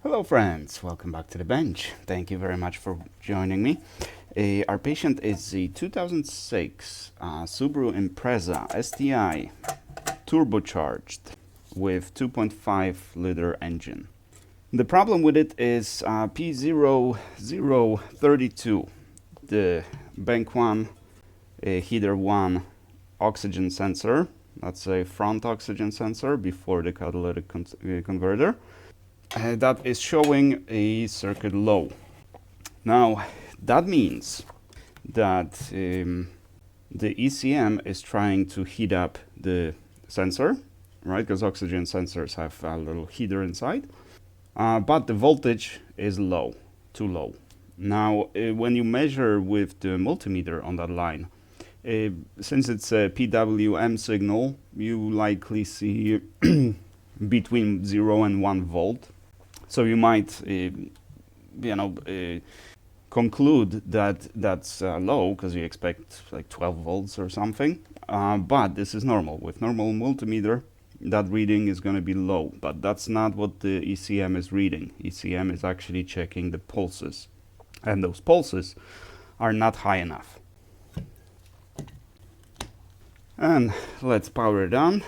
Hello friends, welcome back to the bench. Thank you very much for joining me. Our patient is the 2006 Subaru Impreza STI turbocharged with 2.5 liter engine. The problem with it is P0032, the bank 1, heater 1 oxygen sensor. That's a front oxygen sensor before the catalytic converter. That is showing a circuit low. Now that means that the ECM is trying to heat up the sensor, right? Because oxygen sensors have a little heater inside, but the voltage is low, too low. Now when you measure with the multimeter on that line, since it's a PWM signal, you likely see between 0 and 1 volt. So you might, conclude that that's low because you expect like 12 volts or something. But this is normal. With normal multimeter, that reading is going to be low. But that's not what the ECM is reading. ECM is actually checking the pulses. And those pulses are not high enough. And let's power it on.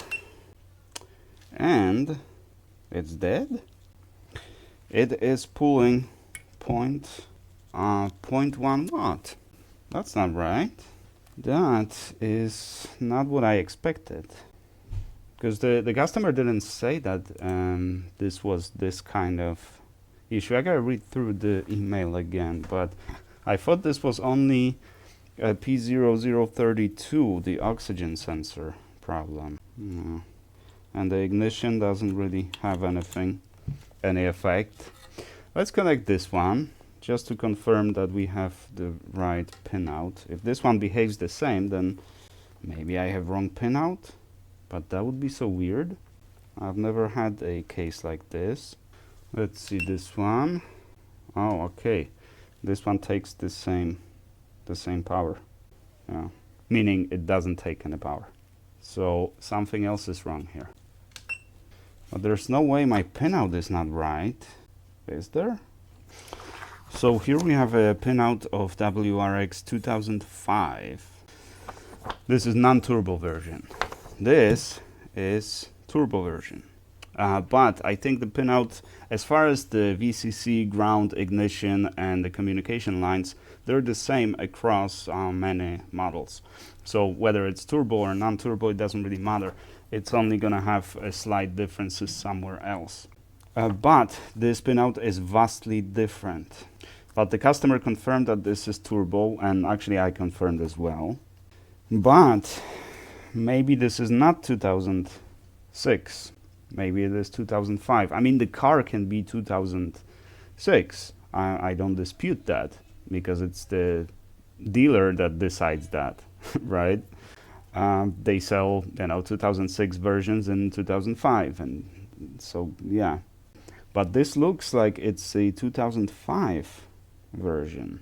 And it's dead. It is pulling 0.1 watt. That's not right. That is not what I expected. Because the customer didn't say that this was this kind of issue. I gotta read through the email again, but I thought this was only a P0032, the oxygen sensor problem. And the ignition doesn't really have any effect. Let's connect this one just to confirm that we have the right pinout. If this one behaves the same, then maybe I have wrong pinout, but that would be so weird. I've never had a case like this. Let's see this one. Oh, okay. This one takes the same power. Meaning it doesn't take any power. So something else is wrong here. But there's no way my pinout is not right, is there? So here we have a pinout of WRX 2005. This is non-turbo version. This is turbo version. But I think the pinout, as far as the VCC, ground, ignition, and the communication lines, they're the same across many models. So whether it's turbo or non-turbo, it doesn't really matter. It's only going to have a slight differences somewhere else. But this pinout is vastly different. But the customer confirmed that this is turbo, and actually I confirmed as well. But maybe this is not 2006. Maybe it is 2005. I mean, the car can be 2006. I don't dispute that, because it's the dealer that decides that, right? They sell, 2006 versions in 2005, and so yeah. But this looks like it's a 2005 version.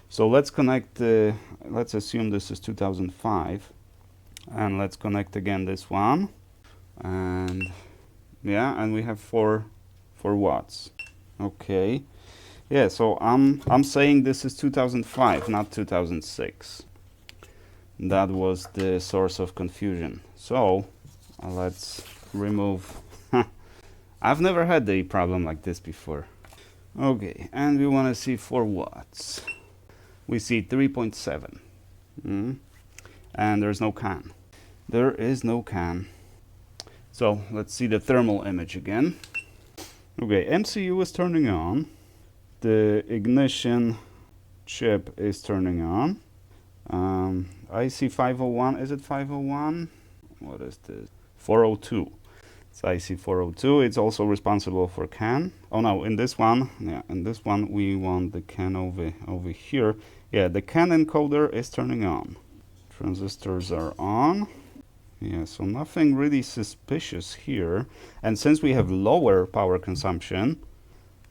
So let's connect. Let's assume this is 2005, and let's connect again this one, and yeah, and we have 4 watts. Okay. Yeah. So I'm saying this is 2005, not 2006. That was the source of confusion. So let's remove. I've never had a problem like this before. Okay, and we want to see 4 watts. We see 3.7. And there's no can. There is no can. So let's see the thermal image again. Okay, MCU is turning on. The ignition chip is turning on. IC 501, is it 501? What is this? 402. It's IC 402. It's also responsible for CAN. Oh no, in this one, we want the CAN over here. Yeah, the CAN encoder is turning on. Transistors are on. Yeah, so nothing really suspicious here. And since we have lower power consumption,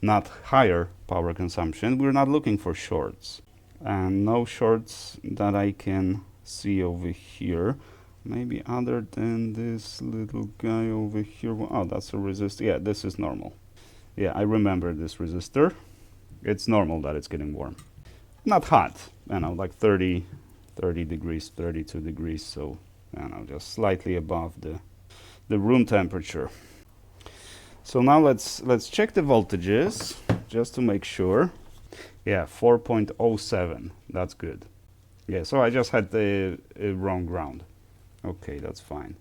not higher power consumption, we're not looking for shorts. And no shorts that I can see over here. Maybe other than this little guy over here. Oh, that's a resistor. Yeah, this is normal. Yeah, I remember this resistor. It's normal that it's getting warm. Not hot, you know, like 30 degrees, 32 degrees, so, you know, just slightly above the room temperature. So now let's check the voltages, just to make sure. Yeah, 4.07, that's good. Yeah, so I just had the wrong ground. Okay, that's fine.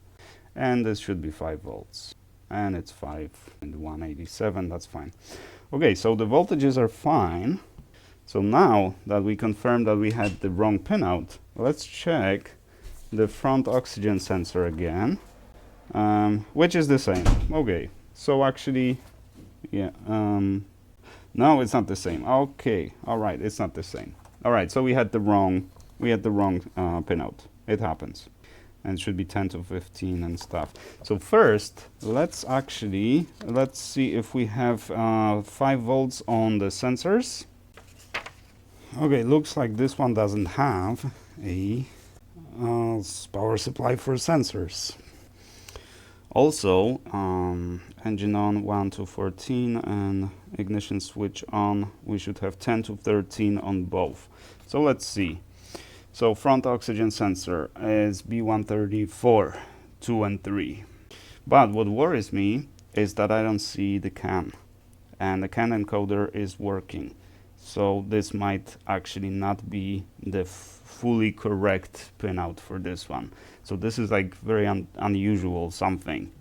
And this should be 5 volts. And it's 5 and 187, that's fine. Okay, so the voltages are fine. So now that we confirmed that we had the wrong pinout, let's check the front oxygen sensor again, which is the same. Okay, so actually, yeah, no, it's not the same. Okay, all right, it's not the same. All right, so we had the wrong pinout. It happens. And it should be 10 to 15 and stuff. So first, let's see if we have 5 volts on the sensors. Okay, looks like this one doesn't have a power supply for sensors. Also, engine on 1 to 14 and ignition switch on. We should have 10 to 13 on both. So let's see. So front oxygen sensor is B134, 2 and 3. But what worries me is that I don't see the CAN. And the CAN encoder is working. So this might actually not be the fully correct pinout for this one. So this is like very unusual something.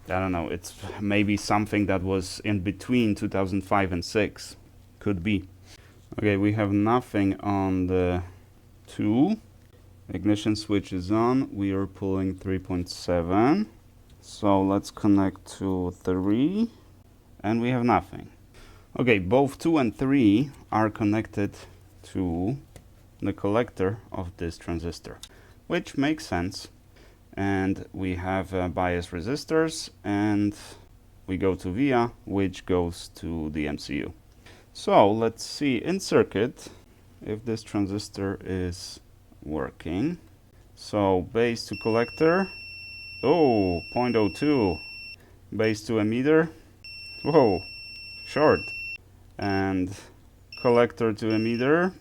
I don't know, it's maybe something that was in between 2005 and 6. Could be. Okay, we have nothing on the 2. Ignition switch is on. We are pulling 3.7. So let's connect to 3. And we have nothing. Okay, both 2 and 3 are connected to the collector of this transistor, which makes sense. And we have bias resistors, and we go to via, which goes to the MCU. So let's see in circuit if this transistor is working. So base to collector, oh, 0.02. Base to emitter, whoa, short. And collector to emitter,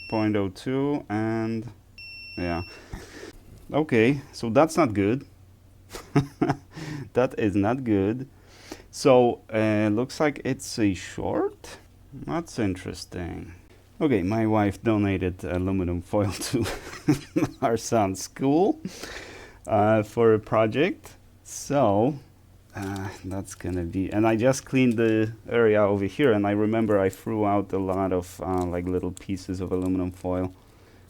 0.02, and yeah. Okay, so that's not good. That is not good. So looks like it's a short. That's interesting. Okay, my wife donated aluminum foil to our son's school for a project. So that's gonna be, and I just cleaned the area over here, and I remember I threw out a lot of like little pieces of aluminum foil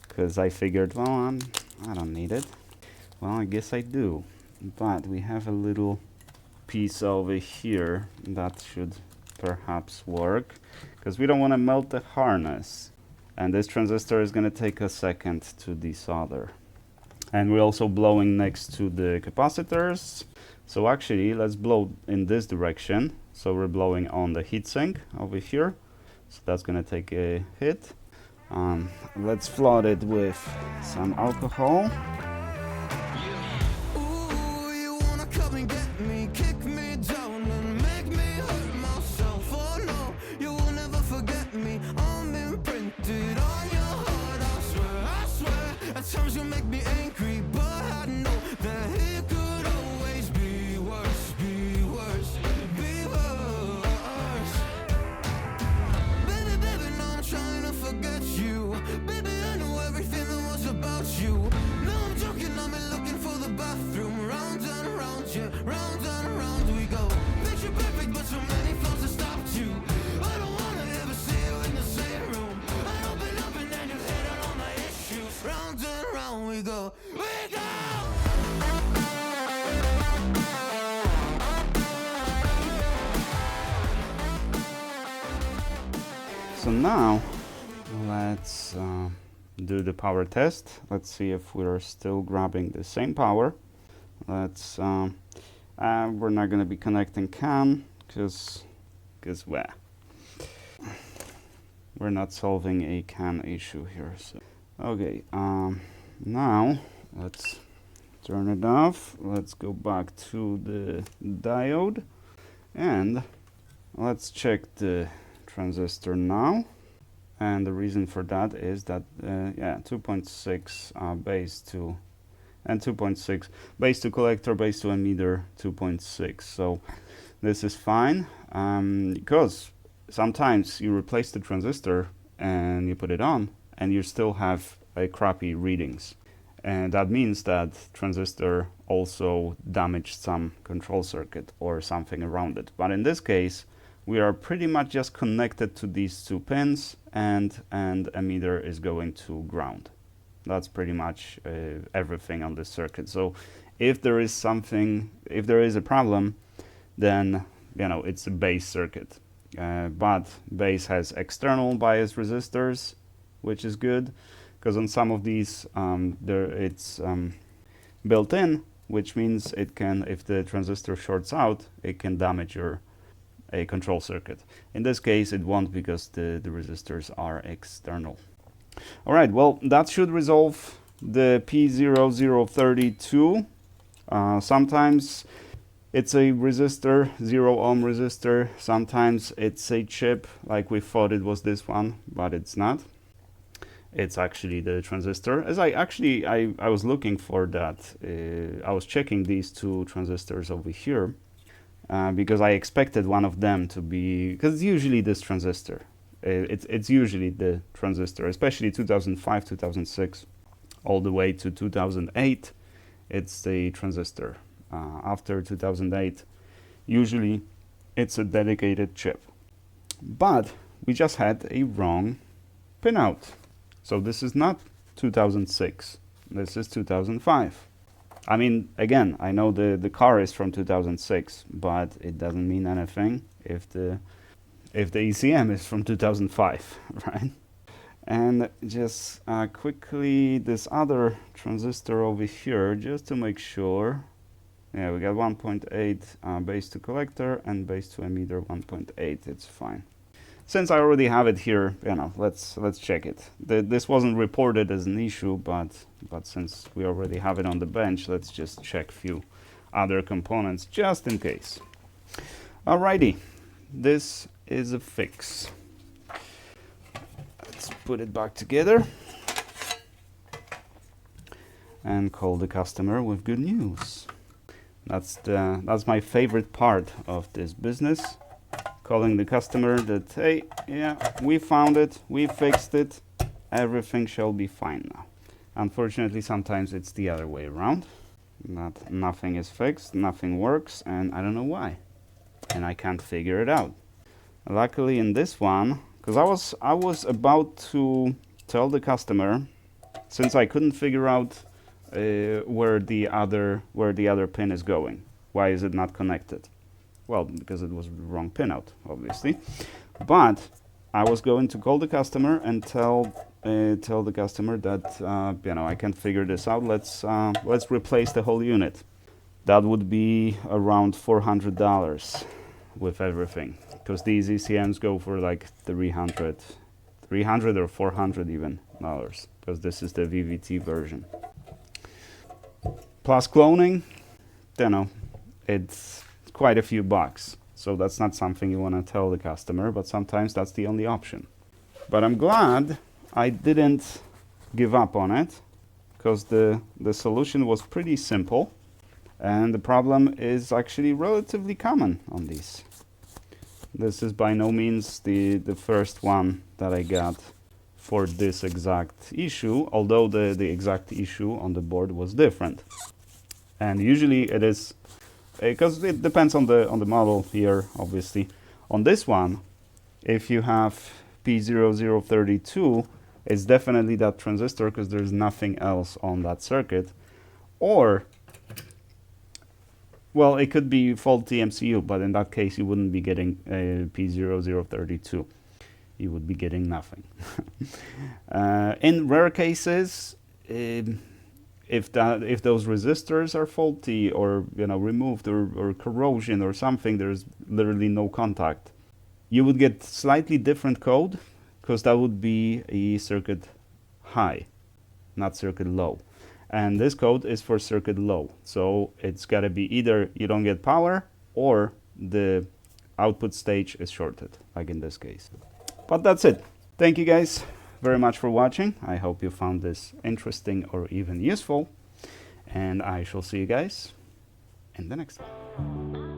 because I figured, well, I don't need it. Well, I guess I do. But we have a little piece over here that should perhaps work, because we don't want to melt the harness. And this transistor is going to take a second to desolder. And we're also blowing next to the capacitors. So actually, let's blow in this direction. So we're blowing on the heatsink over here. So that's going to take a hit. Let's flood it with some alcohol. So now let's do the power test. Let's see if we're still grabbing the same power. Let's we're not going to be connecting CAN because well, we're not solving a CAN issue here. So okay, now let's turn it off. Let's go back to the diode, and Let's check the transistor now. And the reason for that is that, yeah, 2.6 base to, and 2.6 base to collector, base to emitter, 2.6. So this is fine, because sometimes you replace the transistor and you put it on and you still have a crappy readings. And that means that transistor also damaged some control circuit or something around it. But in this case, we are pretty much just connected to these two pins, and emitter is going to ground. That's pretty much everything on this circuit. So if there is something, if there is a problem, then it's a base circuit. But base has external bias resistors, which is good, because on some of these it's built in, which means it can, if the transistor shorts out, it can damage your control circuit. In this case, it won't, because the resistors are external. All right, well, that should resolve the P0032. Sometimes it's a resistor, 0 ohm resistor. Sometimes it's a chip, like we thought it was this one, but it's not. It's actually the transistor. As I was looking for that, I was checking these two transistors over here, because I expected one of them to be, because it's usually this transistor. It's usually the transistor, especially 2005, 2006, all the way to 2008. It's the transistor. After 2008, usually it's a dedicated chip. But we just had a wrong pinout. So this is not 2006. This is 2005. I mean, again, I know the car is from 2006, but it doesn't mean anything if the ECM is from 2005, right? And just quickly, this other transistor over here, just to make sure. Yeah, we got 1.8 base to collector and base to emitter 1.8. It's fine. Since I already have it here, let's check it. This wasn't reported as an issue, but since we already have it on the bench, let's just check few other components just in case. Alrighty, this is a fix. Let's put it back together and call the customer with good news. That's my favorite part of this business. Calling the customer that, hey, yeah, we found it, we fixed it, everything shall be fine now. Unfortunately, sometimes it's the other way around. That nothing is fixed, nothing works, and I don't know why. And I can't figure it out. Luckily in this one, because I was about to tell the customer, since I couldn't figure out where the other pin is going. Why is it not connected? Well, because it was the wrong pinout, obviously. But I was going to call the customer and tell the customer that I can't figure this out. Let's replace the whole unit. That would be around $400 with everything, because these ECMs go for like 300 or 400 even dollars, because this is the VVT version. Plus cloning, it's quite a few bucks. So that's not something you want to tell the customer, but sometimes that's the only option. But I'm glad I didn't give up on it, because the solution was pretty simple, and the problem is actually relatively common on these. This is by no means the first one that I got for this exact issue, although the exact issue on the board was different. And usually it is, because it depends on the model here, obviously. On this one, if you have P0032, it's definitely that transistor, because there's nothing else on that circuit. Or, well, it could be faulty MCU, but in that case you wouldn't be getting P0032. You would be getting nothing. In rare cases, if those resistors are faulty or removed or corrosion or something, there's literally no contact. You would get slightly different code, because that would be a circuit high, not circuit low. And this code is for circuit low. So it's got to be either you don't get power, or the output stage is shorted, like in this case. But that's it. Thank you guys very much for watching. I hope you found this interesting or even useful. And I shall see you guys in the next one.